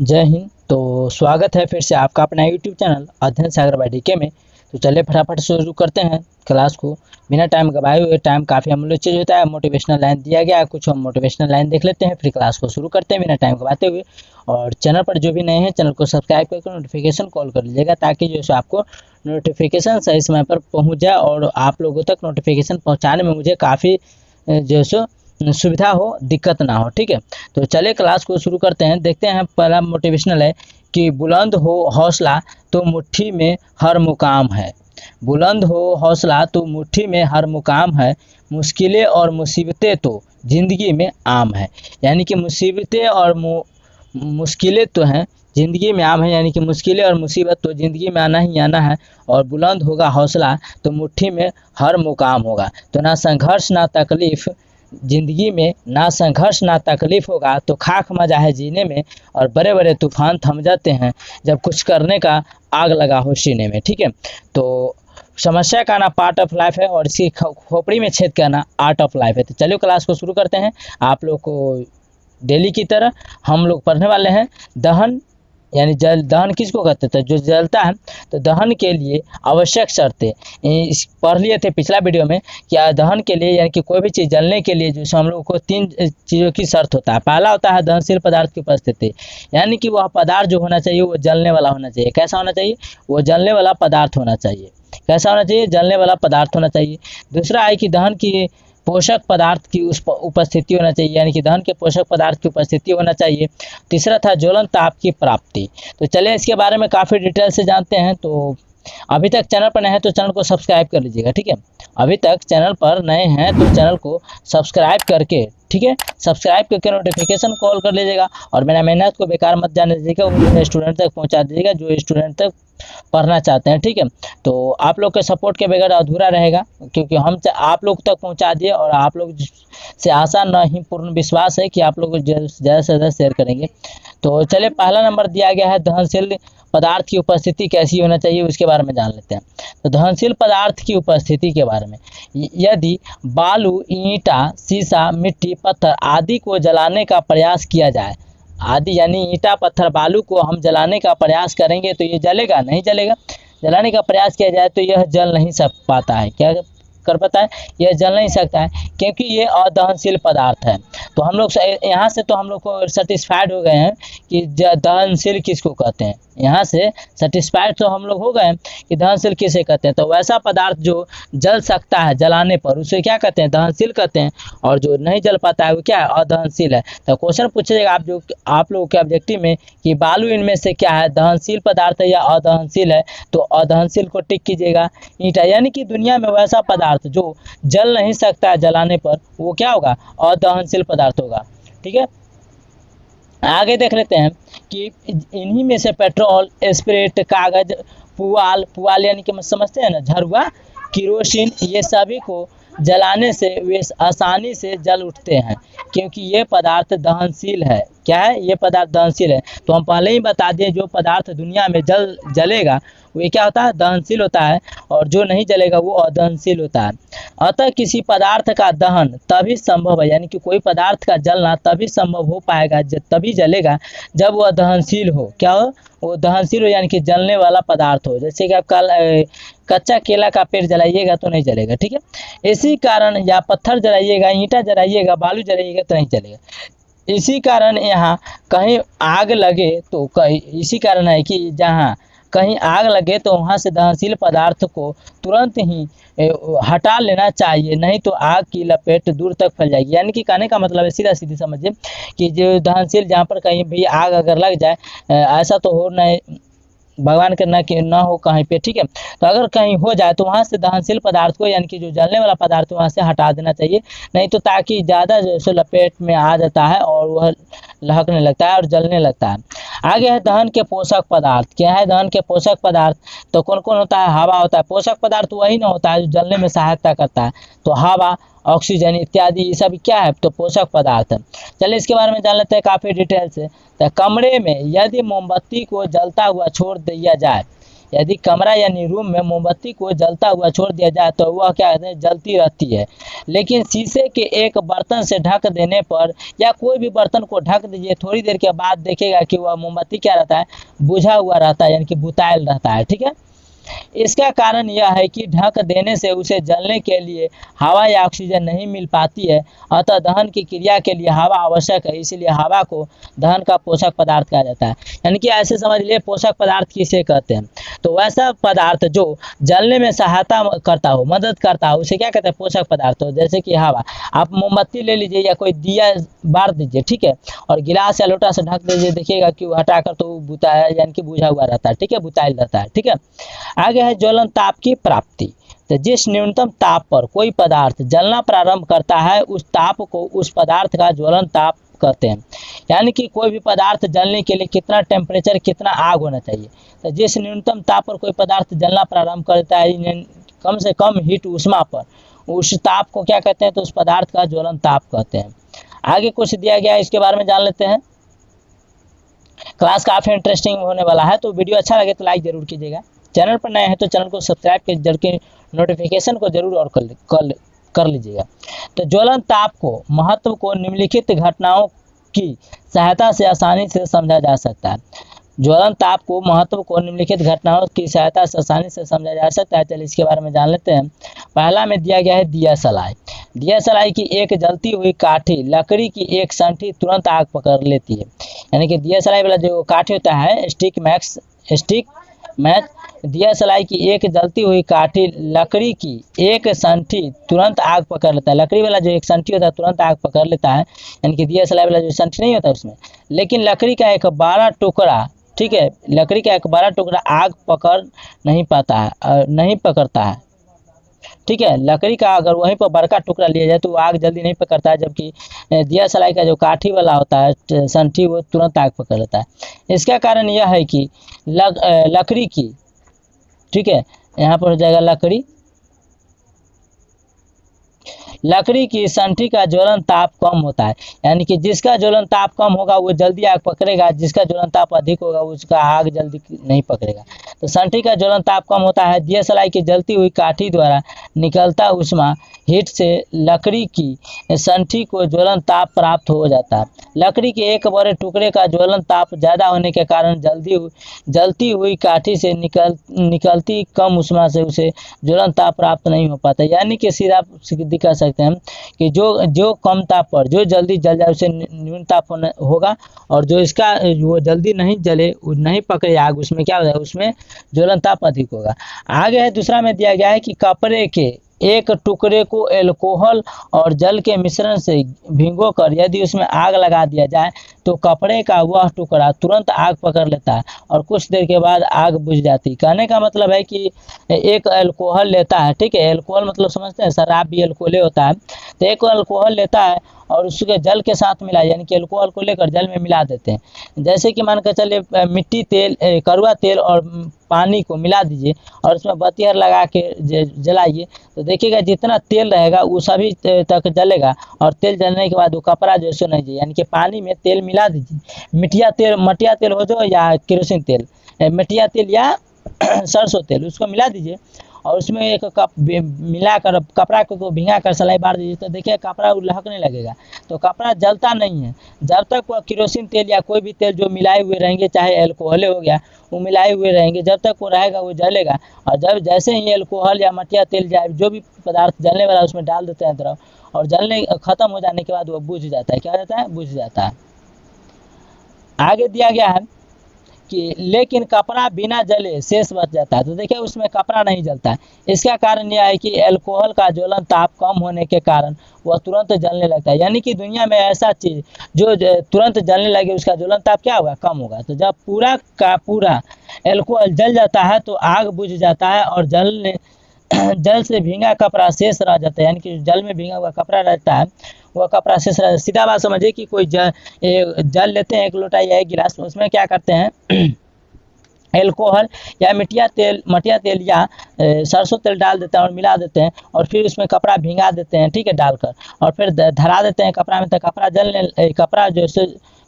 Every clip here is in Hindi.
जय हिंद। तो स्वागत है फिर से आपका अपना यूट्यूब चैनल अध्ययन सागर बाय डीके में। तो चलिए फटाफट शुरू करते हैं क्लास को बिना टाइम गवाए हुए। टाइम काफ़ी अमूल्य चीज़ होता है। मोटिवेशनल लाइन दिया गया है, कुछ हम मोटिवेशनल लाइन देख लेते हैं, फिर क्लास को शुरू करते हैं बिना टाइम गवाते हुए। और चैनल पर जो भी नए हैं चैनल को सब्सक्राइब करके नोटिफिकेशन कॉल कर लीजिएगा, ताकि जो है आपको नोटिफिकेशन सही समय पर पहुँच जाए और आप लोगों तक नोटिफिकेशन पहुँचाने में मुझे काफ़ी जो सो सुविधा हो, दिक्कत ना हो। ठीक है, तो चलिए क्लास को शुरू करते हैं। देखते हैं पहला मोटिवेशनल है कि बुलंद हो हौसला तो मुट्ठी में हर मुकाम है। बुलंद हो हौसला तो मुट्ठी में हर मुकाम है, मुश्किलें और मुसीबतें तो ज़िंदगी में आम है। यानी कि मुसीबतें और मुश्किलें तो हैं ज़िंदगी में आम है, यानी कि मुश्किलें और मुसीबत तो ज़िंदगी में आना ही आना है। और बुलंद होगा हौसला तो मुट्ठी में हर मुकाम होगा। तो ना संघर्ष ना तकलीफ़ ज़िंदगी में, ना संघर्ष ना तकलीफ़ होगा तो खाक मजा है जीने में। और बड़े बड़े तूफान थम जाते हैं जब कुछ करने का आग लगा हो सीने में। ठीक है, तो समस्या का ना पार्ट ऑफ लाइफ है और इसकी खोपड़ी में छेद करना आर्ट ऑफ लाइफ है। तो चलिए क्लास को शुरू करते हैं। आप लोग को डेली की तरह हम लोग पढ़ने वाले हैं दहन, यानी जल। दहन किसको कहते थे? जो जलता है। तो दहन के लिए आवश्यक शर्तें इस पढ़ लिए थे पिछला वीडियो में। क्या दहन के लिए, यानी कि कोई भी चीज़ जलने के लिए जो हम लोगों को तीन चीज़ों की शर्त होता है। पहला होता है दहनशील पदार्थ की उपस्थिति, यानी कि वह पदार्थ जो होना चाहिए वो जलने वाला होना चाहिए। कैसा होना चाहिए? वो जलने वाला पदार्थ होना चाहिए। कैसा होना चाहिए? जलने वाला पदार्थ होना चाहिए। दूसरा है कि दहन की पोषक पदार्थ की उस उपस्थिति होना चाहिए, यानी कि दहन के पोषक पदार्थ की उपस्थिति होना चाहिए। तीसरा था ज्वलन ताप की प्राप्ति। तो चलिए इसके बारे में काफ़ी डिटेल से जानते हैं। तो अभी तक चैनल पर नए हैं तो चैनल को सब्सक्राइब कर लीजिएगा। ठीक है, अभी तक चैनल पर नए हैं तो चैनल को सब्सक्राइब करके, ठीक है, सब्सक्राइब करके नोटिफिकेशन कॉल कर लीजिएगा। और मेरा मेहनत को बेकार मत जाने दीजिएगा, वो स्टूडेंट तक पहुंचा दीजिएगा जो स्टूडेंट तक पढ़ना चाहते हैं। ठीक है, तो आप लोग के सपोर्ट के बगैर अधूरा रहेगा, क्योंकि हम आप लोग तक पहुंचा दिए और आप लोग से आशा नहीं पूर्ण विश्वास है कि आप लोग ज़्यादा से ज़्यादा शेयर करेंगे। तो चलिए पहला नंबर दिया गया है दहनशील पदार्थ की उपस्थिति कैसी होना चाहिए, उसके बारे में जान लेते हैं। तो दहनशील पदार्थ की उपस्थिति के बारे में, यदि बालू, ईंटा, शीशा, मिट्टी, पत्थर आदि को जलाने का प्रयास किया जाए, आदि यानी ईंटा, पत्थर, बालू को हम जलाने का प्रयास करेंगे तो ये जलेगा? नहीं जलेगा। जलाने का प्रयास किया जाए तो यह जल नहीं सक पाता है। क्या कर पाता है? यह जल नहीं सकता है, क्योंकि ये अदहनशील पदार्थ है। तो हम लोग यहाँ से तो हम लोग को सेटिस्फाइड हो गए हैं कि दहनशील किसको कहते हैं। यहाँ से सेटिस्फाइड तो हम लोग हो गए हैं कि दहनशील किसे कहते हैं। तो वैसा पदार्थ जो जल सकता है जलाने पर उसे क्या कहते हैं? दहनशील कहते हैं। और जो नहीं जल पाता है वो क्या है? अदहनशील है। तो क्वेश्चन पूछेगा आप लोगों के ऑब्जेक्टिव में कि बालू इनमें से क्या है, दहनशील पदार्थ है या अदहनशील है? तो अदहनशील को टिक कीजिएगा। ईंटा, यानी कि दुनिया में वैसा पदार्थ जो जल नहीं सकता है जलाने पर, वो क्या होगा? अदहनशील पदार्थ होगा। ठीक है, आगे देख लेते हैं कि इन्हीं में से पेट्रोल, स्पिरिट, कागज, पुआल, पुआल यानी कि समझते हैं ना, झरुआ, किरोसिन, ये सभी को जलाने से वे आसानी से जल उठते हैं, क्योंकि ये पदार्थ दहनशील है। क्या है? ये पदार्थ दहनशील है। तो हम पहले ही बता दिए जो पदार्थ दुनिया में जलेगा वो क्या होता है? दहनशील होता है। और जो नहीं जलेगा वो अदहनशील होता है। अतः किसी पदार्थ का दहन तभी संभव है, यानी कि कोई पदार्थ का जलना तभी संभव हो पाएगा, तभी जलेगा जब वह दहनशील हो। क्या हो? वो दहनशील हो, यानी कि जलने वाला पदार्थ हो। जैसे कि आप कच्चा केला का पेड़ जलाइएगा तो नहीं जलेगा। ठीक है, इसी कारण, या पत्थर जलाइएगा, ईंटा जलाइएगा, बालू जलाइएगा तो नहीं जलेगा। इसी कारण यहाँ कहीं आग लगे तो इसी कारण है कि जहाँ कहीं आग लगे तो वहाँ से दहनशील पदार्थ को तुरंत ही हटा लेना चाहिए, नहीं तो आग की लपेट दूर तक फैल जाएगी। यानी कि कहने का मतलब है, सीधा सीधी समझिए कि जो दहनशील, जहाँ पर कहीं भी आग अगर लग जाए, ऐसा तो हो नहीं, भगवान करना कि ना हो कहीं पे। ठीक है, तो अगर कहीं हो जाए तो वहाँ से दहनशील पदार्थ को, यानी कि जो जलने वाला पदार्थ वहाँ से हटा देना चाहिए, नहीं तो ताकि ज़्यादा जो है लपेट में आ जाता है और वह लहकने लगता है और जलने लगता है। आगे है दहन के पोषक पदार्थ। क्या है दहन के पोषक पदार्थ? तो कौन कौन होता है? हवा होता है। पोषक पदार्थ वही ना होता है जो जलने में सहायता करता है। तो हवा, ऑक्सीजन इत्यादि ये सब क्या है? तो पोषक पदार्थ है। चलिए इसके बारे में जान लेते हैं काफ़ी डिटेल से। तो कमरे में यदि मोमबत्ती को जलता हुआ छोड़ दिया जाए, यदि कमरा यानी रूम में मोमबत्ती को जलता हुआ छोड़ दिया जाए तो वह क्या कहते हैं, जलती रहती है। लेकिन शीशे के एक बर्तन से ढक देने पर या कोई भी बर्तन को ढक दीजिए, थोड़ी देर के बाद देखिएगा कि वह मोमबत्ती क्या रहता है, बुझा हुआ रहता है, यानी कि बुतायल रहता है। ठीक है, इसका कारण यह है कि ढक देने से उसे जलने के लिए हवा या ऑक्सीजन नहीं मिल पाती है, अतः दहन की क्रिया के लिए हवा आवश्यक है, इसीलिए हवा को दहन का पोषक पदार्थ कहा जाता है। यानी कि ऐसे समझ लिए पोषक पदार्थ किसे कहते हैं, तो वैसा पदार्थ जो जलने में सहायता करता हो, मदद करता हो, उसे क्या कहते हैं, पोषक पदार्थ हो। जैसे कि हवा, आप मोमबत्ती ले लीजिए या कोई दिया बार दीजिए, ठीक है, और गिलास या लोटा से ढक दीजिए, देखिएगा कि वो हटाकर तो बुता है, यानी कि बुझा हुआ रहता है। ठीक है, बुतायल रहता है। ठीक है, आगे है ज्वलन ताप की प्राप्ति। तो जिस न्यूनतम ताप पर कोई पदार्थ जलना प्रारंभ करता है, उस ताप को उस पदार्थ का ज्वलन ताप कहते हैं। यानी कि कोई भी पदार्थ जलने के लिए कितना टेम्परेचर, कितना आग होना चाहिए। तो जिस न्यूनतम ताप पर कोई पदार्थ जलना प्रारंभ करता है, कम से कम हीट ऊष्मा पर, उस ताप को क्या कहते हैं, तो उस पदार्थ का ज्वलन ताप कहते हैं। आगे कुछ दिया गया है, इसके बारे में जान लेते हैं। क्लास काफ़ी इंटरेस्टिंग होने वाला है, तो वीडियो अच्छा लगे तो लाइक जरूर कीजिएगा। चैनल पर नए हैं तो चैनल को सब्सक्राइब करके नोटिफिकेशन को जरूर और कर लीजिएगा। तो ज्वलन ताप को महत्व को निम्नलिखित घटनाओं की सहायता से आसानी से समझा जा सकता है। ज्वलन ताप को महत्व को निम्नलिखित घटनाओं की सहायता से आसानी से समझा जा सकता है। चलिए इसके बारे में जान लेते हैं। पहला में दिया गया है दिया सलाई। दिया सलाई की एक जलती हुई काठी लकड़ी की एक संठी तुरंत आग पकड़ लेती है। यानी कि दिया सलाई वाला जो काठी होता है, स्टिक मैच, दिया सलाई की एक जलती हुई काठी लकड़ी की एक संठी तुरंत आग पकड़ लेता है। लकड़ी वाला जो एक संठी होता है तुरंत आग पकड़ लेता है, यानी कि दिया सलाई वाला जो संठी नहीं होता उसमें। लेकिन लकड़ी का एक बड़ा टुकड़ा, ठीक है, लकड़ी का एक बड़ा टुकड़ा आग पकड़ नहीं पाता है, नहीं पकड़ता है। ठीक है, लकड़ी का अगर वहीं पर बड़का टुकड़ा लिया जाए तो वो आग जल्दी नहीं पकड़ता है, जबकि दिया सलाई का जो काठी वाला होता है संठी, वो तुरंत आग पकड़ लेता है। इसका कारण यह है कि लकड़ी की, ठीक है, यहाँ पर हो जाएगा लकड़ी की संठी का ज्वलन ताप कम होता है। यानी कि जिसका ज्वलन ताप कम होगा वो जल्दी आग पकड़ेगा, जिसका ज्वलन ताप अधिक होगा उसका आग जल्दी नहीं पकड़ेगा। तो संठी का ज्वलन ताप कम होता है। दिया सलाई की जलती हुई काठी द्वारा निकलता ऊष्मा हीट से लकड़ी की संठी को ज्वलन ताप प्राप्त हो जाता है। लकड़ी के एक बड़े टुकड़े का ज्वलन ताप ज़्यादा होने के कारण जलती हुई काठी से निकलती कम ऊष्मा से उसे ज्वलन ताप प्राप्त नहीं हो पाता। यानी कि सीधी कह सकते हैं कि जो कम ताप पर जो जल्दी जल जाए उसे न्यून ताप होगा, और जो इसका वो जल्दी नहीं जले, नहीं पकड़े आग, उसमें क्या होगा, उसमें ज्वलन ताप अधिक होगा। आगे है दूसरा में दिया गया है कि कपड़े के एक टुकड़े को एल्कोहल और जल के मिश्रण से भिगोकर यदि उसमें आग लगा दिया जाए तो कपड़े का वह टुकड़ा तुरंत आग पकड़ लेता है और कुछ देर के बाद आग बुझ जाती है। कहने का मतलब है कि एक अल्कोहल लेता है, ठीक है, अल्कोहल मतलब समझते हैं, शराब भी अल्कोहल होता है। तो एक अल्कोहल लेता है और उसके जल के साथ मिला, यानी कि अल्कोहल को लेकर जल में मिला देते हैं। जैसे कि मान कर चलिए मिट्टी तेल, कड़वा तेल और पानी को मिला दीजिए और उसमें बत्तियार लगा के जलाइए, तो देखिएगा जितना तेल रहेगा वो सभी तक जलेगा, और तेल जलने के बाद वो कपड़ा जो है नहीं जाए। यानी कि पानी में तेल मिला दीजिए, मटिया तेल हो जो या केरोसिन तेल, मटिया तेल या सरसों तेल, उसको मिला दीजिए और उसमें एक कप मिलाकर कपड़ा को भिंगा कर सलाई बार दीजिए, तो देखिए कपड़ा लहकने लगेगा। तो कपड़ा जलता नहीं है जब तक वो केरोसिन तेल या कोई भी तेल जो मिलाए हुए रहेंगे, चाहे अल्कोहल हो गया वो मिलाए हुए रहेंगे, जब तक वो रहेगा वो जलेगा। और जब जैसे ही अल्कोहल या मटिया तेल या जो भी पदार्थ जलने वाला उसमें डाल देते हैं तरफ, और जलने खत्म हो जाने के बाद वो बुझ जाता है। क्या हो जाता है? बुझ जाता है। आगे दिया गया है कि लेकिन कपड़ा बिना जले शेष बच जाता है। तो देखिए उसमें कपड़ा नहीं जलता है। इसका कारण यह है कि अल्कोहल का ज्वलन ताप कम होने के कारण वह तुरंत जलने लगता है। यानी कि दुनिया में ऐसा चीज़ जो तुरंत जलने लगे उसका ज्वलन ताप क्या होगा? कम होगा। तो जब पूरा का पूरा अल्कोहल जल जाता है तो आग बुझ जाता है और जल से भींगा कपड़ा शेष रह जाता है। यानी कि जल में भींगा हुआ कपड़ा रहता है, वह कपड़ा शेष रह। सीधा बात समझिए कि कोई जल लेते हैं, एक लोटा या एक गिलास, उसमें क्या करते हैं अल्कोहल या मटिया तेल या सरसों तेल डाल देते हैं और मिला देते हैं, और फिर उसमें कपड़ा भिंगा देते हैं, ठीक है, डालकर, और फिर धरा देते हैं कपड़ा में। तो कपड़ा जो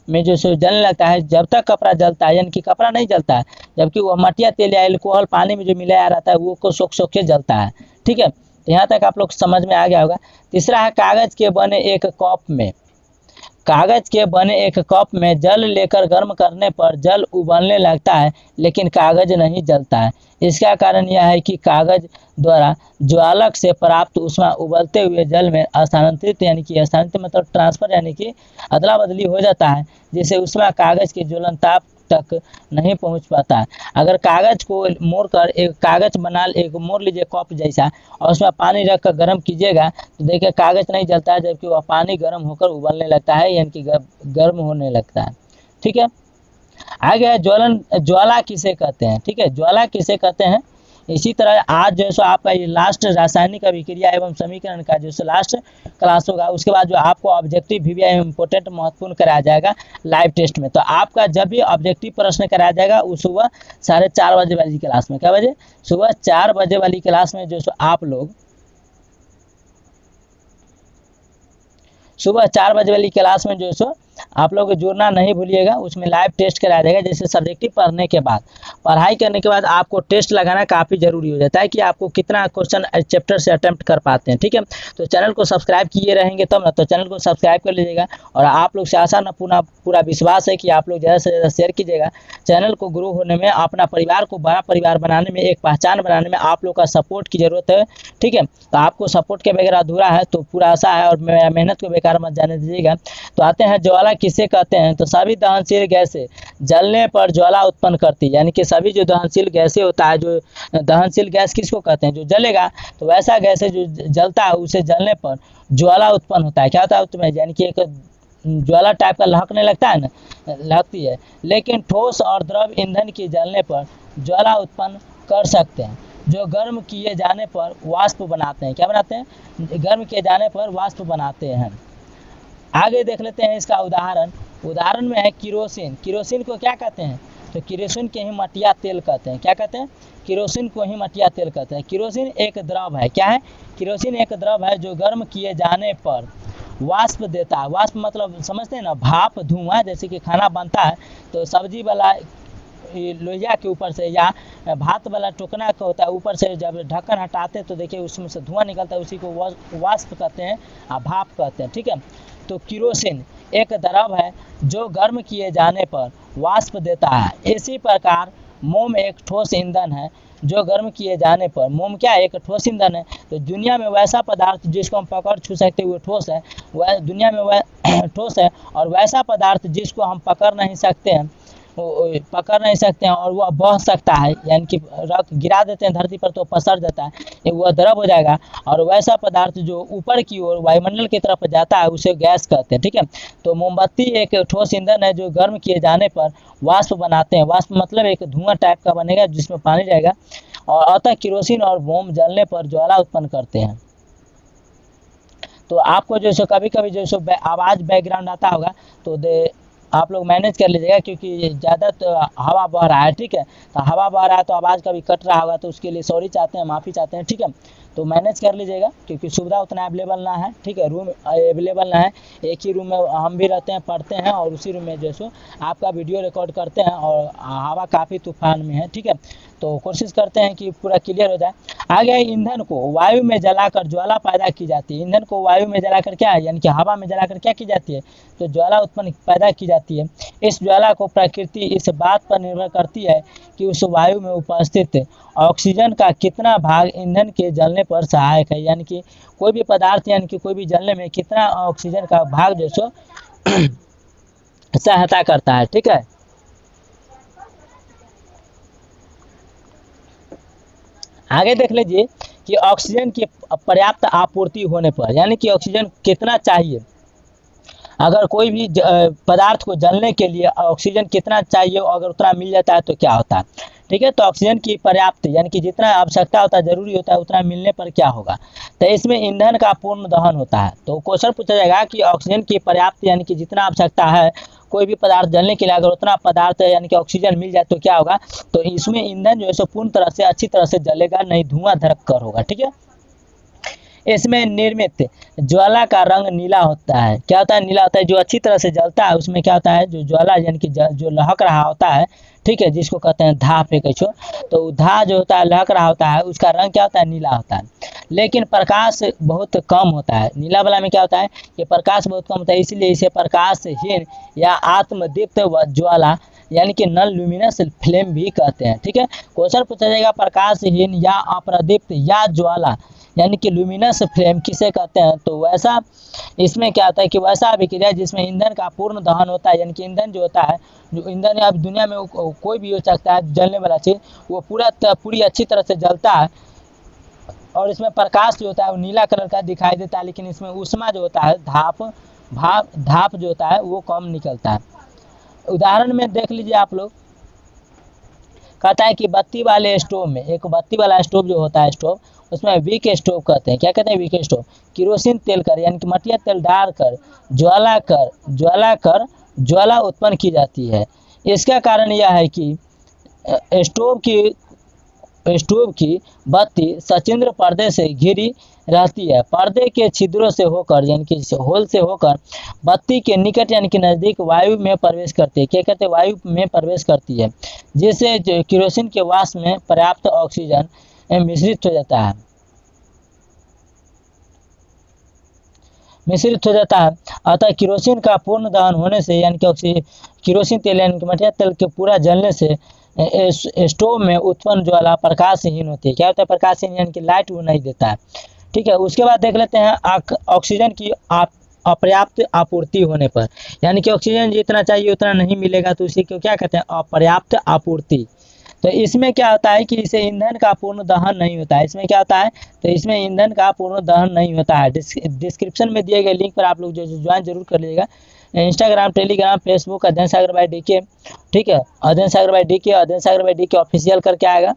में जो सो जलने लगता है, जब तक कपड़ा जलता है यानी कि कपड़ा नहीं जलता है, जबकि वह मटिया तेल या एल्कोहल पानी में जो मिलाया रहता है वो को सोख सोख के जलता है। ठीक है, तो यहाँ तक आप लोग समझ में आ गया होगा। तीसरा है कागज के बने एक कप में, कागज के बने एक कप में जल लेकर गर्म करने पर जल उबलने लगता है लेकिन कागज नहीं जलता है। इसका कारण यह है कि कागज द्वारा ज्वालक से प्राप्त ऊष्मा उबलते हुए जल में स्थानांतरित यानी कि स्थानांतरित मतलब ट्रांसफर यानी कि अदला बदली हो जाता है, जिससे ऊष्मा कागज के ज्वलन ताप तक नहीं पहुंच पाता है। अगर कागज को मोड़कर एक कागज बना एक मोड़ लीजिए कप जैसा और उसमें पानी रख कर गर्म कीजिएगा तो देखिए कागज नहीं जलता है, जबकि वह पानी गर्म होकर उबलने लगता है यानी कि गर्म होने लगता है। ठीक है, आगे है ज्वलन, ज्वाला किसे कहते हैं। ठीक है, ज्वाला किसे कहते हैं। इसी तरह आज जो सो आपका ये लास्ट रासायनिक अभिक्रिया एवं समीकरण का जो सो लास्ट क्लास होगा, उसके बाद जो आपको ऑब्जेक्टिव वीवीआई इम्पोर्टेंट महत्वपूर्ण कराया जाएगा लाइव टेस्ट में। तो आपका जब भी ऑब्जेक्टिव प्रश्न कराया जाएगा वो सुबह 4:30 बजे वाली क्लास में, क्या बजे, सुबह 4 बजे वाली क्लास में जो सो आप लोग सुबह 4 बजे वाली क्लास में जो सो आप लोग जुड़ना नहीं भूलिएगा। उसमें लाइव टेस्ट कराया जाएगा। जैसे सब्जेक्टिव पढ़ने के बाद, पढ़ाई करने के बाद आपको टेस्ट लगाना काफ़ी ज़रूरी हो जाता है कि आपको कितना क्वेश्चन चैप्टर से अटेम्प्ट कर पाते हैं। ठीक है, तो चैनल को सब्सक्राइब किए रहेंगे तब ना, तो चैनल को सब्सक्राइब कर लीजिएगा। और आप लोग से आशा न पूरा विश्वास है कि आप लोग ज़्यादा से ज़्यादा शेयर कीजिएगा। चैनल को ग्रो होने में, अपना परिवार को बड़ा परिवार बनाने में, एक पहचान बनाने में आप लोग का सपोर्ट की ज़रूरत है। ठीक है, तो आपको सपोर्ट के बगैर अधूरा है, तो पूरा आशा है और मेहनत को बेकार मत जाने दीजिएगा। तो आते हैं ज्वाला किसे कहते हैं। तो सभी दहनशील गैसें जलने पर ज्वाला उत्पन्न करती है, यानी कि सभी जो दहनशील गैसें होता है, जो दहनशील गैस किसको कहते हैं, जो जलेगा तो वैसा गैस है जो जलता है उसे जलने पर ज्वाला उत्पन्न होता है। क्या होता है उसमें, यानी कि एक ज्वाला टाइप का लहकने लगता है ना, लगती है। लेकिन ठोस और द्रव ईंधन की जलने पर ज्वाला उत्पन्न कर सकते हैं, जो गर्म किए जाने पर वाष्प बनाते हैं। क्या बनाते हैं, गर्म किए जाने पर वाष्प बनाते हैं। आगे देख लेते हैं इसका उदाहरण। उदाहरण में है किरोसिन। किरोसिन को क्या कहते हैं, तो किरोसिन के ही मटिया तेल कहते हैं। क्या कहते हैं, किरोसिन को ही मटिया तेल कहते हैं। किरोसिन एक द्रव है। क्या है, किरोसिन एक द्रव है जो गर्म किए जाने पर वाष्प देता है। वाष्प मतलब समझते हैं ना, भाप, धुआं। जैसे कि खाना बनता है तो सब्जी वाला लोहिया के ऊपर से या भात वाला टोकना का होता है, ऊपर से जब ढक्कन हटाते हैं तो देखिए उसमें से धुआं निकलता है, उसी को वाष्प कहते हैं और भाप कहते हैं। ठीक है, तो किरोसिन एक द्रव है जो गर्म किए जाने पर वाष्प देता है। इसी प्रकार मोम एक ठोस ईंधन है जो गर्म किए जाने पर, मोम क्या है, एक ठोस ईंधन है। तो दुनिया में वैसा पदार्थ जिसको हम पकड़ छू सकते हुए ठोस है, वह दुनिया में वह ठोस है। और वैसा पदार्थ जिसको हम पकड़ नहीं सकते हैं और वह बह सकता है, यानी कि रख गिरा देते हैं धरती पर तो पसर जाता है, वह द्रव हो जाएगा। और वैसा पदार्थ जो ऊपर की ओर वायुमंडल की तरफ जाता है उसे गैस कहते हैं। ठीक है, तो मोमबत्ती एक ठोस ईंधन है जो गर्म किए जाने पर वाष्प बनाते हैं। वाष्प मतलब एक धुआं टाइप का बनेगा जिसमें पानी रहेगा। और अतः किरोसिन और मोम जलने पर ज्वाला उत्पन्न करते हैं। तो आपको जो सो कभी कभी जो सो आवाज़ बैकग्राउंड आता होगा तो आप लोग मैनेज कर लीजिएगा, क्योंकि ज़्यादा तो हवा बह रहा है। ठीक है, तो हवा बह रहा है तो आवाज़ कभी कट रहा होगा तो उसके लिए सॉरी चाहते हैं, माफ़ी चाहते हैं। ठीक है, तो मैनेज कर लीजिएगा क्योंकि सुविधा उतना अवेलेबल ना है। ठीक है, रूम अवेलेबल ना है, एक ही रूम में हम भी रहते हैं, पढ़ते हैं और उसी रूम में जो सो आपका वीडियो रिकॉर्ड करते हैं और हवा काफ़ी तूफान में है। ठीक है, तो कोशिश करते हैं कि पूरा क्लियर हो जाए। आगे ईंधन को वायु में जलाकर ज्वाला पैदा की जाती है। ईंधन को वायु में जलाकर क्या है, यानी कि हवा में जलाकर क्या की जाती है, तो ज्वाला उत्पन्न पैदा की जाती है। इस ज्वाला को प्रकृति इस बात पर निर्भर करती है कि उस वायु में उपस्थित ऑक्सीजन का कितना भाग ईंधन के जलने पर सहायक है, यानी कि कोई भी पदार्थ यानी कि कोई भी जलने में कितना ऑक्सीजन का भाग जो सो सहायता करता है। ठीक है, आगे देख लीजिए कि ऑक्सीजन की पर्याप्त आपूर्ति होने पर, यानी कि ऑक्सीजन कितना चाहिए, अगर कोई भी पदार्थ को जलने के लिए ऑक्सीजन कितना चाहिए, अगर उतना मिल जाता है तो क्या होता है। ठीक है, तो ऑक्सीजन की पर्याप्त यानी कि जितना आवश्यकता होता है, जरूरी होता है, उतना मिलने पर क्या होगा, तो इसमें ईंधन का पूर्ण दहन होता है। तो क्वेश्चन पूछा जाएगा कि ऑक्सीजन की पर्याप्त यानी कि जितना आवश्यकता है कोई भी पदार्थ जलने के लिए, अगर उतना पदार्थ यानी कि ऑक्सीजन मिल जाए तो क्या होगा, तो इसमें ईंधन जो है सो पूर्ण तरह से अच्छी तरह से जलेगा नहीं, धुआं धड़क कर होगा। ठीक है, इसमें निर्मित ज्वाला का रंग नीला होता है। क्या होता है? नीला होता है। जो अच्छी तरह से जलता है उसमें क्या होता है, जो ज्वाला यानी कि जो लहक रहा होता है, ठीक है, जिसको कहते हैं धा पे कछो, तो धा जो होता है लहक रहा होता है, उसका रंग क्या होता है? नीला होता है। लेकिन प्रकाश बहुत कम होता है। नीला वाला में क्या होता है कि प्रकाश बहुत कम होता है, इसलिए इसे प्रकाशहीन या आत्मदीप्त ज्वाला यानी कि नॉन ल्यूमिनस फ्लेम भी कहते हैं। ठीक है, क्वेश्चन पूछा जाएगा प्रकाशहीन या अप्रदीप्त या ज्वाला यानी कि लुमिनस फ्लेम किसे कहते हैं? तो वैसा इसमें क्या होता है कि वैसा अभिक्रिया जिसमें ईंधन का पूर्ण दहन होता है, यानी कि ईंधन जो होता है, जो ईंधन अब दुनिया में कोई भी हो सकता है जलने वाला चीज़, वो पूरी अच्छी तरह से जलता है और इसमें प्रकाश जो होता है वो नीला कलर का दिखाई देता है, लेकिन इसमें ऊष्मा जो होता है, भाप जो होता है वो कम निकलता है। उदाहरण में देख लीजिए आप लोग, कहता है कि बत्ती वाले स्टोव में, एक बत्ती वाला स्टोव जो होता है स्टोव, उसमें विक स्टोव कहते हैं। क्या कहते हैं? Wick stove. केरोसिन तेल कर यानी कि मटिया तेल डालकर ज्वाला उत्पन्न की जाती है। इसका कारण यह है कि स्टोव की बत्ती सचिंद्र पर्दे से घिरी रहती है। पर्दे के छिद्रों से होकर यानी कि होल से होकर बत्ती के निकट यानी कि नज़दीक वायु में प्रवेश करती है। क्या कहते हैं? वायु में प्रवेश करती है, जिससे जो केरोसिन के वाष्प में पर्याप्त ऑक्सीजन मिश्रित हो जाता है। अतः केरोसिन का पूर्ण दहन होने से यानी कि केरोसिन तेल यानी कि मटिया तेल के पूरा जलने से स्टोव में उत्पन्न ज्वाला प्रकाशहीन होती है। क्या होता है? प्रकाशहीन यानी कि लाइट वो नहीं देता है। ठीक है, उसके बाद देख लेते हैं ऑक्सीजन की अपर्याप्त आपूर्ति होने पर, यानी कि ऑक्सीजन जितना चाहिए उतना नहीं मिलेगा तो इसी को क्या कहते हैं? अपर्याप्त आपूर्ति। तो इसमें क्या होता है कि इसे ईंधन का पूर्ण दहन नहीं होता है। इसमें क्या होता है? तो इसमें ईंधन का पूर्ण दहन नहीं होता है। डिस्क्रिप्शन में दिए गए लिंक पर आप लोग जो ज्वाइन जरूर कर लीजिएगा। इंस्टाग्राम, टेलीग्राम, फेसबुक अध्ययन सागर बाय डीके, ठीक है, अध्ययन सागर बाय डीके ऑफिशियल करके आएगा।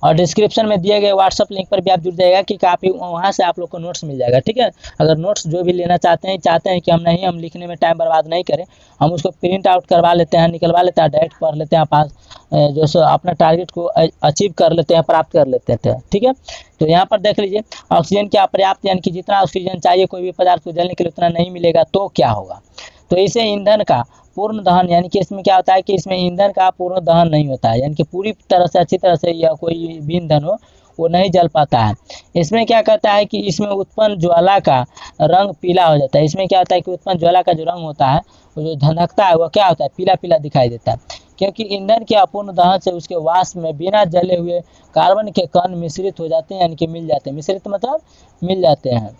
और डिस्क्रिप्शन में दिए गए व्हाट्सअप लिंक पर भी आप जुड़ जाएगा कि काफ़ी वहाँ से आप लोग को नोट्स मिल जाएगा। ठीक है, अगर नोट्स जो भी लेना चाहते हैं कि हम लिखने में टाइम बर्बाद नहीं करें, हम उसको प्रिंट आउट करवा लेते हैं, निकलवा लेते हैं, डायरेक्ट पढ़ लेते हैं, पास जो सो अपना टारगेट को अचीव कर लेते हैं, प्राप्त कर लेते हैं। ठीक है, तो यहाँ पर देख लीजिए, ऑक्सीजन की अपर्याप्त यानी कि जितना ऑक्सीजन चाहिए कोई भी पदार्थ को जलने के लिए उतना नहीं मिलेगा तो क्या होगा? तो इसे ईंधन का पूर्ण दहन यानी कि इसमें क्या होता है कि इसमें ईंधन का पूर्ण दहन नहीं होता है, यानी कि पूरी तरह से अच्छी तरह से या कोई भी ईंधन हो वो नहीं जल पाता है। इसमें क्या कहता है कि इसमें उत्पन्न ज्वाला का रंग पीला हो जाता है। इसमें क्या होता है कि उत्पन्न ज्वाला का जो रंग होता है वो जो धधकता है वो क्या होता है? पीला पीला दिखाई देता है, क्योंकि ईंधन के अपूर्ण दहन से उसके वाष्प में बिना जले हुए कार्बन के कण मिश्रित हो जाते हैं, यानी कि मिल जाते हैं। मिश्रित मतलब मिल जाते हैं,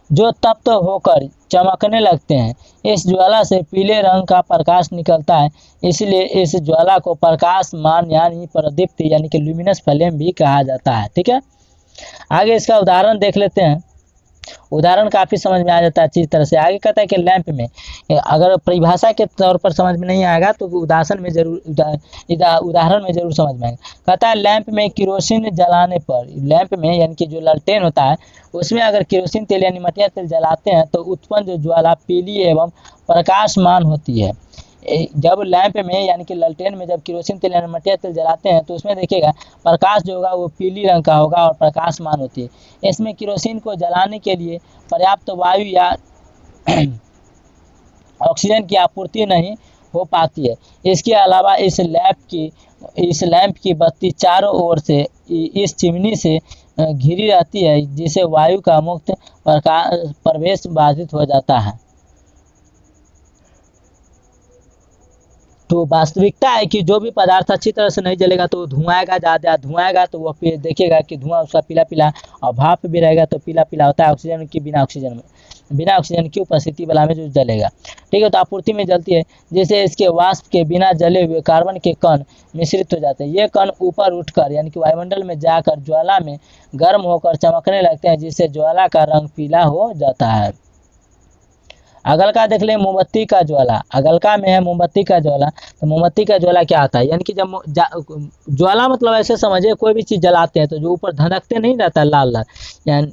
जो तप्त होकर चमकने लगते हैं। इस ज्वाला से पीले रंग का प्रकाश निकलता है, इसलिए इस ज्वाला को प्रकाशमान यानी प्रदीप्त यानी कि ल्यूमिनस फ्लेम भी कहा जाता है। ठीक है, आगे इसका उदाहरण देख लेते हैं। उदाहरण काफ़ी समझ में आ जाता है अच्छी तरह से। आगे कहता है कि लैंप में, अगर परिभाषा के तौर पर समझ में नहीं आएगा तो उदाहरण में जरूर समझ में आएगा। कहता है लैंप में केरोसिन जलाने पर, लैंप में यानी कि जो लालटेन होता है उसमें अगर केरोसिन तेल यानी मटिया तेल जलाते हैं तो उत्पन्न जो ज्वाला पीली एवं प्रकाशमान होती है। जब लैंप में यानी कि लालटेन में जब केरोसिन तेल यानी मटिया तेल जलाते हैं तो उसमें देखिएगा प्रकाश जो होगा वो पीली रंग का होगा और प्रकाशमान होती है। इसमें केरोसिन को जलाने के लिए पर्याप्त वायु या ऑक्सीजन की आपूर्ति नहीं हो पाती है। इसके अलावा इस लैंप की बत्ती चारों ओर से इस चिमनी से घिरी रहती है, जिसे वायु का मुक्त प्रवेश बाधित हो जाता है। तो वास्तविकता है कि जो भी पदार्थ अच्छी तरह से नहीं जलेगा तो धुआएगा, ज़्यादा धुआएगा तो वो देखिएगा कि धुआं उसका पीला पीला, और भाप भी रहेगा तो पीला पीला होता है। ऑक्सीजन की बिना ऑक्सीजन की उपस्थिति वाला में जो जलेगा, ठीक है, तो आपूर्ति में जलती है। जैसे इसके वाष्प के बिना जले हुए कार्बन के कण मिश्रित हो जाते हैं। ये कण ऊपर उठकर यानी कि वायुमंडल में जाकर ज्वाला में गर्म होकर चमकने लगते हैं, जिससे ज्वाला का रंग पीला हो जाता है। अगल का देख ले, मोमबत्ती का ज्वाला। अगलका में है मोमबत्ती का ज्वाला। तो मोमबत्ती का ज्वाला क्या आता है? यानी कि जब ज्वाला मतलब ऐसे समझिए कोई भी चीज़ जलाते हैं तो जो ऊपर धधकते नहीं रहता लाल लाल, यानी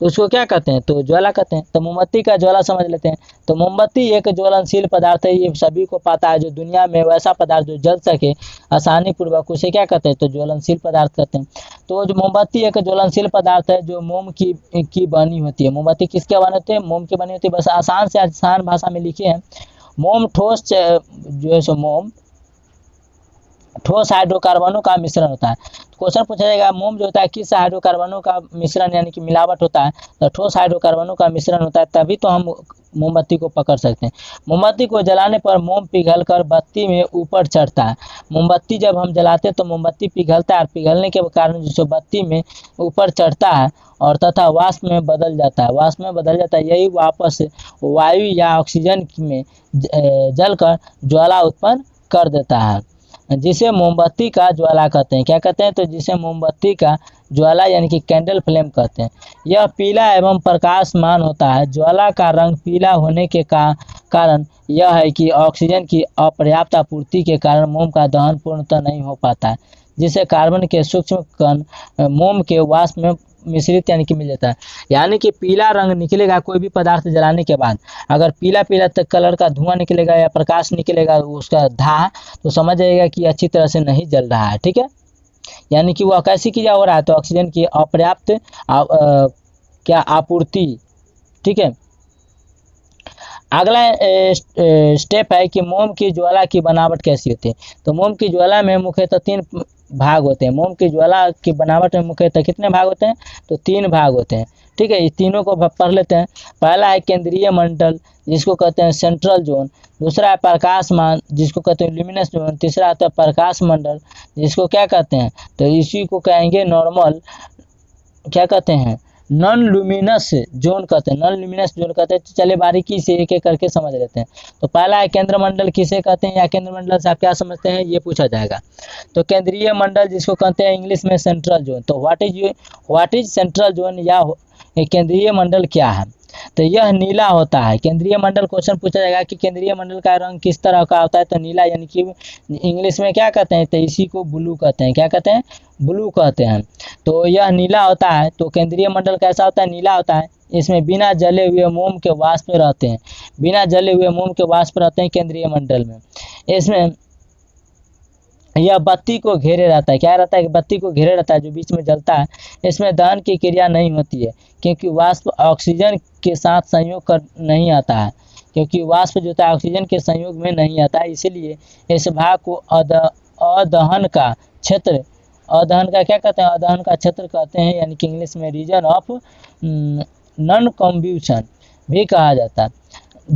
तो उसको क्या कहते हैं, तो ज्वाला कहते हैं। तो मोमबत्ती का ज्वाला समझ लेते हैं। तो मोमबत्ती एक ज्वलनशील पदार्थ है, ये सभी को पता है। जो दुनिया में वैसा पदार्थ जो जल सके आसानी पूर्वक, उसे क्या कहते हैं, तो ज्वलनशील पदार्थ कहते हैं। तो जो मोमबत्ती एक ज्वलनशील पदार्थ है जो मोम की बनी होती है। मोमबत्ती किसके बनी होती है, मोम की बनी होती है। बस आसान से आसान भाषा में लिखे हैं। मोम जो है सो मोम ठोस हाइड्रोकार्बनों का मिश्रण होता है। क्वेश्चन पूछा जाएगा मोम जो होता है किस हाइड्रोकार्बनों का मिश्रण यानी कि मिलावट होता है, तो ठोस हाइड्रोकार्बनों का मिश्रण होता है, तभी तो हम मोमबत्ती को पकड़ सकते हैं। मोमबत्ती को जलाने पर मोम पिघलकर बत्ती में ऊपर चढ़ता है। मोमबत्ती जब हम जलाते हैं तो मोमबत्ती पिघलता है और पिघलने के कारण जो बत्ती में ऊपर चढ़ता है और तथा वाष्प में बदल जाता है। वाष्प में बदल जाता है, यही वापस वायु या ऑक्सीजन में जलकर ज्वाला उत्पन्न कर देता है, जिसे मोमबत्ती का ज्वाला कहते हैं। क्या कहते हैं, तो जिसे मोमबत्ती का ज्वाला यानी कि कैंडल फ्लेम कहते हैं। यह पीला एवं प्रकाशमान होता है। ज्वाला का रंग पीला होने के कारण यह है कि ऑक्सीजन की अपर्याप्त आपूर्ति के कारण मोम का दहन पूर्णतः नहीं हो पाता है, जिससे कार्बन के सूक्ष्म कण मोम के वाष्प में मिश्रित यानी कि मिल जाता है। यानी कि पीला रंग निकलेगा कोई भी पदार्थ जलाने के बाद, अगर पीला पीला तक कलर का धुआं निकलेगा या प्रकाश निकलेगा उसका धा, तो समझ जाइएगा कि अच्छी तरह से नहीं जल रहा है। ठीक है, यानी कि वह कैसी क्रिया हो रहा है, तो ऑक्सीजन की अपर्याप्त क्या आपूर्ति। ठीक है, अगला स्टेप है कि मोम की ज्वाला की बनावट कैसी होती है। तो मोम की ज्वाला में मुख्यतः 3 भाग होते हैं। मोम की ज्वाला की बनावट में मुख्यतः कितने भाग होते हैं, तो 3 भाग होते हैं। ठीक है, ये तीनों को पढ़ लेते हैं। पहला है केंद्रीय मंडल जिसको कहते हैं सेंट्रल जोन। दूसरा है प्रकाशमान जिसको कहते हैं ल्यूमिनस जोन। तीसरा आता है प्रकाश मंडल जिसको क्या कहते हैं, तो इसी को कहेंगे नॉर्मल, क्या कहते हैं, नॉन लुमिनस जोन कहते हैं। नॉन लुमिनस जोन कहते हैं। तो चलिए बारीकी से एक एक करके समझ लेते हैं। तो पहला है केंद्र मंडल किसे कहते हैं, या केंद्र मंडल से आप क्या समझते हैं, ये पूछा जाएगा। तो केंद्रीय मंडल जिसको कहते हैं इंग्लिश में सेंट्रल जोन। तो व्हाट इज सेंट्रल जोन या केंद्रीय मंडल क्या है, तो यह नीला होता है। केंद्रीय मंडल क्वेश्चन पूछा जाएगा कि केंद्रीय मंडल का रंग किस तरह का होता है, तो नीला, यानी कि इंग्लिश में क्या कहते हैं, तो इसी को ब्लू कहते हैं। क्या कहते हैं, ब्लू कहते हैं। तो यह नीला होता है। तो केंद्रीय मंडल कैसा होता है, नीला होता है। इसमें बिना जले हुए मोम के वाष्प रहते हैं। बिना जले हुए मोम के वाष्प रहते हैं केंद्रीय मंडल में। इसमें यह बत्ती को घेरे रहता है। क्या रहता है, कि बत्ती को घेरे रहता है जो बीच में जलता है। इसमें दहन की क्रिया नहीं होती है क्योंकि वाष्प ऑक्सीजन के साथ संयोग कर नहीं आता है, क्योंकि वाष्प जो होता है ऑक्सीजन के संयोग में नहीं आता है। इसीलिए इस भाग को अदहन का क्षेत्र, अदहन का क्या कहते हैं, अदहन का क्षेत्र कहते हैं, यानी कि इंग्लिश में रीजन ऑफ नॉन कम्ब्यूशन भी कहा जाता है।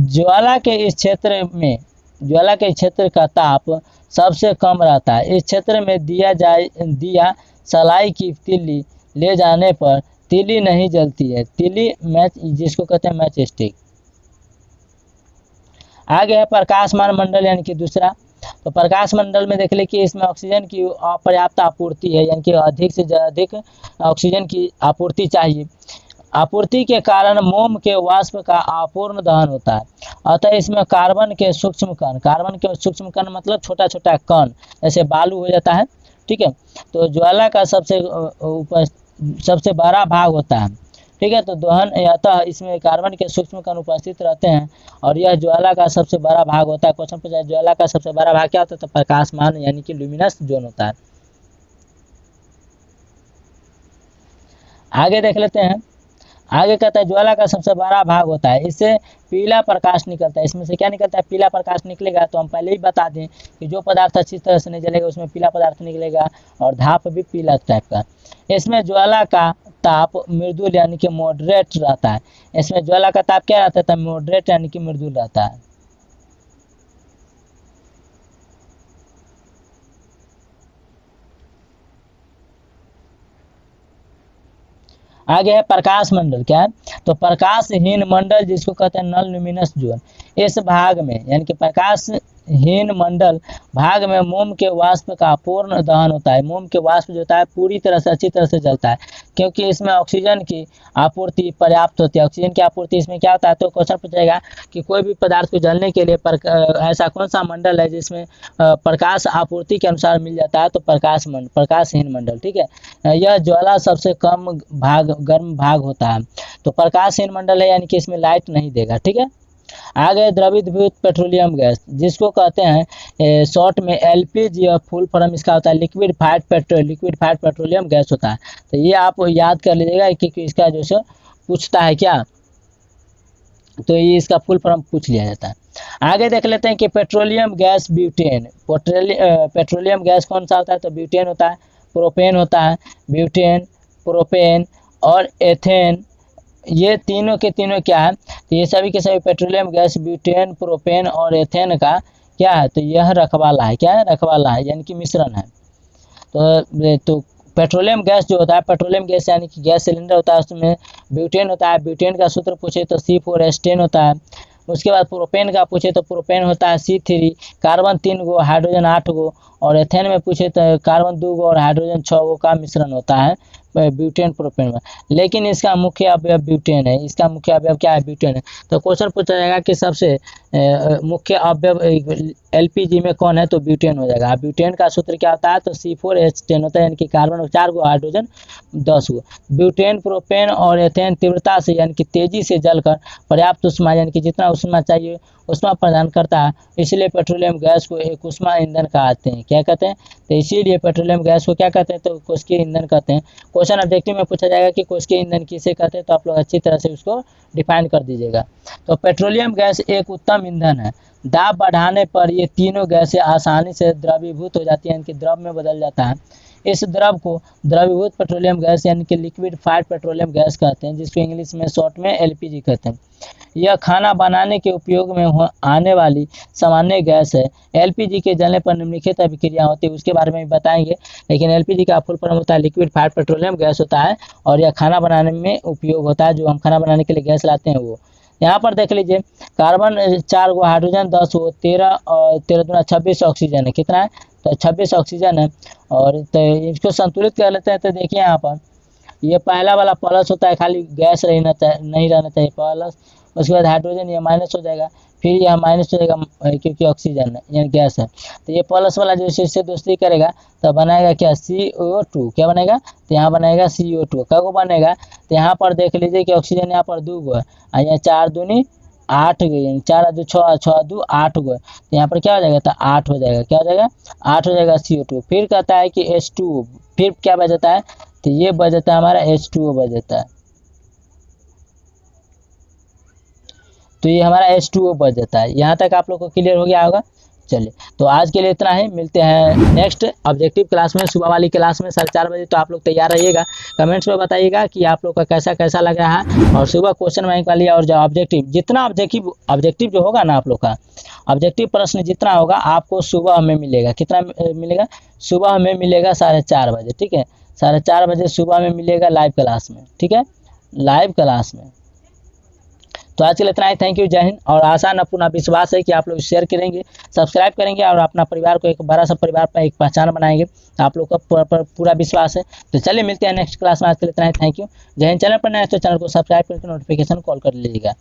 ज्वाला के इस क्षेत्र का ताप सबसे कम रहता है। इस क्षेत्र में दिया सलाई की तीली ले जाने पर तीली नहीं जलती है। तीली मैच जिसको कहते हैं मैच स्टिक। आगे है प्रकाशमान मंडल यानी कि दूसरा। तो प्रकाश मंडल में देख ले कि इसमें ऑक्सीजन की अपर्याप्त आपूर्ति है, यानी कि अधिक से अधिक ऑक्सीजन की आपूर्ति चाहिए। आपूर्ति के कारण मोम के वाष्प का अपूर्ण दहन होता है। अतः इसमें कार्बन के सूक्ष्म कण मतलब छोटा छोटा कण, जैसे बालू हो जाता है। ठीक है, तो ज्वाला का सबसे बड़ा भाग होता है। ठीक है, तो दहन अतः इसमें कार्बन के सूक्ष्म कण उपस्थित रहते हैं और यह ज्वाला का सबसे बड़ा भाग होता है। क्वेश्चन पूछा ज्वाला का सबसे बड़ा भाग क्या होता है, तो प्रकाशमान यानी कि ल्यूमिनस जोन होता है। आगे देख लेते हैं। आगे कहता है ज्वाला का सबसे बड़ा भाग होता है, इससे पीला प्रकाश निकलता है। इसमें से क्या निकलता है, पीला प्रकाश निकलेगा। तो हम पहले ही बता दें कि जो पदार्थ अच्छी तरह से नहीं जलेगा उसमें पीला पदार्थ निकलेगा और धाप भी पीला टाइप का। इसमें ज्वाला का ताप मृदुल यानी कि मॉडरेट रहता है। इसमें ज्वाला का ताप क्या रहता है, मॉडरेट यानी कि मृदुल रहता है। आगे है प्रकाश मंडल। क्या है, तो प्रकाशहीन मंडल जिसको कहते हैं नॉन लुमिनस जोन। इस भाग में यानी कि हीन मंडल भाग में मोम के वाष्प का पूर्ण दहन होता है। मोम के वाष्प जो होता है पूरी तरह से अच्छी तरह से जलता है, क्योंकि इसमें ऑक्सीजन की आपूर्ति पर्याप्त होती है। ऑक्सीजन की आपूर्ति इसमें क्या होता है, तो क्वेश्चन पूछेगा कि कोई भी पदार्थ को जलने के लिए ऐसा कौन सा मंडल है जिसमें प्रकाश आपूर्ति के अनुसार मिल जाता है, तो प्रकाशहीन मंडल। ठीक है, यह ज्वाला सबसे कम गर्म भाग होता है, तो प्रकाशहीन मंडल है, यानी कि इसमें लाइट नहीं देगा। ठीक है, आगे द्रवीभूत पेट्रोलियम गैस, जिसको कहते हैं शॉर्ट में एलपीजी, और फुल फॉर्म इसका होता है लिक्विफाइड पेट्रोलियम गैस होता है। तो ये आप याद कर लीजिएगा, क्योंकि इसका जो सो पूछता है क्या, तो ये इसका फुल फॉर्म पूछ लिया जाता है। आगे देख लेते हैं कि petroleum gas butane. Petroleum gas कौन सा होता है, तो ब्यूटेन होता है, प्रोपेन होता है। ब्यूटेन, प्रोपेन और एथेन, ये तीनों के तीनों क्या है, तो ये सभी के सभी पेट्रोलियम गैस ब्यूटेन, प्रोपेन और एथेन का क्या है, तो यह रखवाला है। क्या है, रखवाला है, यानी कि मिश्रण है। तो पेट्रोलियम गैस जो होता है, पेट्रोलियम गैस यानी कि गैस सिलेंडर होता है, उसमें ब्यूटेन होता है। ब्यूटेन का सूत्र पूछे तो C4H10 होता है। उसके बाद प्रोपेन का पूछे तो प्रोपेन होता है C3, कार्बन 3 गो, हाइड्रोजन 8 गो, और एथेन में पूछे तो कार्बन 2 गो और हाइड्रोजन 6 गो का मिश्रण होता है ब्यूटेन प्रोपेन में। लेकिन इसका मुख्य अवयव ब्यूटेन है। इसका मुख्य अवयव क्या है, ब्यूटेन है। तो क्वेश्चन पूछा जाएगा कि सबसे मुख्य अवयव एलपीजी में कौन है, तो ब्यूटेन हो जाएगा। ब्यूटेन का सूत्र क्या होता है, तो C4H10 होता है, यानी कि कार्बन 4 गो, हाइड्रोजन 10 गो। ब्यूटेन, प्रोपेन और एथेन तीव्रता से यानी कि तेजी से जलकर पर्याप्त उष्मा, यानी कि जितना उष्मा चाहिए उष्मा प्रदान करता है, इसलिए पेट्रोलियम गैस को एक उष्मा ईंधन कहते हैं। क्या कहते हैं, तो इसीलिए पेट्रोलियम गैस को क्या कहते हैं, तो कोष्कीय ईंधन कहते हैं। क्वेश्चन ऑब्जेक्टिव में पूछा जाएगा कि कोष्कीय ईंधन किसे कहते हैं, तो आप लोग अच्छी तरह से उसको डिफाइन कर दीजिएगा। तो पेट्रोलियम गैस एक उत्तम ईंधन है। दाब बढ़ाने पर ये तीनों गैसें आसानी से द्रवीभूत हो जाती हैं, यानी कि द्रव में बदल जाता है। इस द्रव को द्रवीभूत पेट्रोलियम गैस यानी कि लिक्विफाइड पेट्रोलियम गैस कहते हैं, जिसको इंग्लिश में शॉर्ट में एलपीजी कहते हैं। यह खाना बनाने के उपयोग में आने वाली सामान्य गैस है। एलपीजी के जलने पर निम्नलिखित अभिक्रिया होती है, उसके बारे में भी बताएंगे। लेकिन एलपीजी का फुल फॉर्म होता है लिक्विफाइड पेट्रोलियम गैस होता है, और यह खाना बनाने में उपयोग होता है। जो हम खाना बनाने के लिए गैस लाते हैं वो यहाँ पर देख लीजिए, कार्बन 4 गो, हाइड्रोजन 10 गो, 13 और 13 दूना 26 ऑक्सीजन है। कितना है, तो 26 ऑक्सीजन है। और तो इसको संतुलित कर लेते हैं, तो देखिए यहाँ पर ये पहला वाला प्लस होता है, खाली गैस नहीं रहना चाहिए प्लस। उसके बाद हाइड्रोजन ये माइनस हो जाएगा, फिर यह माइनस हो जाएगा क्योंकि ऑक्सीजन है, यानी गैस है। तो ये प्लस वाला जो इससे दोस्ती करेगा तो बनाएगा क्या, CO2। क्या बनेगा, तो यहाँ बनेगा CO2। क्या को बनेगा, तो यहाँ पर देख लीजिए कि ऑक्सीजन यहाँ पर 2 गो है, और यहाँ 4 दूनी 8 गो, 4 2 6 6 2 8 गो, तो यहाँ पर क्या हो जाएगा, तो 8 हो जाएगा। क्या हो जाएगा, 8 हो जाएगा CO2। फिर कहता है कि H2O, फिर क्या बचता है, तो ये बचता है हमारा H2O बचता है। तो ये हमारा H2O बच जाता है। यहाँ तक आप लोग को क्लियर हो गया होगा। चलिए, तो आज के लिए इतना ही, मिलते हैं नेक्स्ट ऑब्जेक्टिव क्लास में, सुबह वाली क्लास में 4:30 बजे। तो आप लोग तैयार रहिएगा, कमेंट्स में बताइएगा कि आप लोग का कैसा लग रहा है। और सुबह क्वेश्चन बैंक वाली और जो ऑब्जेक्टिव, जितना ऑब्जेक्टिव जो होगा ना, आप लोग का ऑब्जेक्टिव प्रश्न जितना होगा आपको सुबह हमें मिलेगा। कितना मिलेगा, सुबह हमें मिलेगा 4:30 बजे। ठीक है, 4:30 बजे सुबह में मिलेगा लाइव क्लास में। ठीक है, लाइव क्लास में। तो आज के लिए इतना ही, थैंक यू, जय हिंद। और आशा न पूर्ण विश्वास है कि आप लोग शेयर करेंगे, सब्सक्राइब करेंगे और अपना परिवार को एक बड़ा सा परिवार पर एक पहचान बनाएंगे। आप लोग का पूरा विश्वास है। तो चलिए मिलते हैं नेक्स्ट क्लास में। आज के लिए इतना ही, थैंक यू, जय हिंद। चैनल पर नए तो चैनल को सब्सक्राइब करके नोटिफिकेशन कॉल कर लीजिएगा।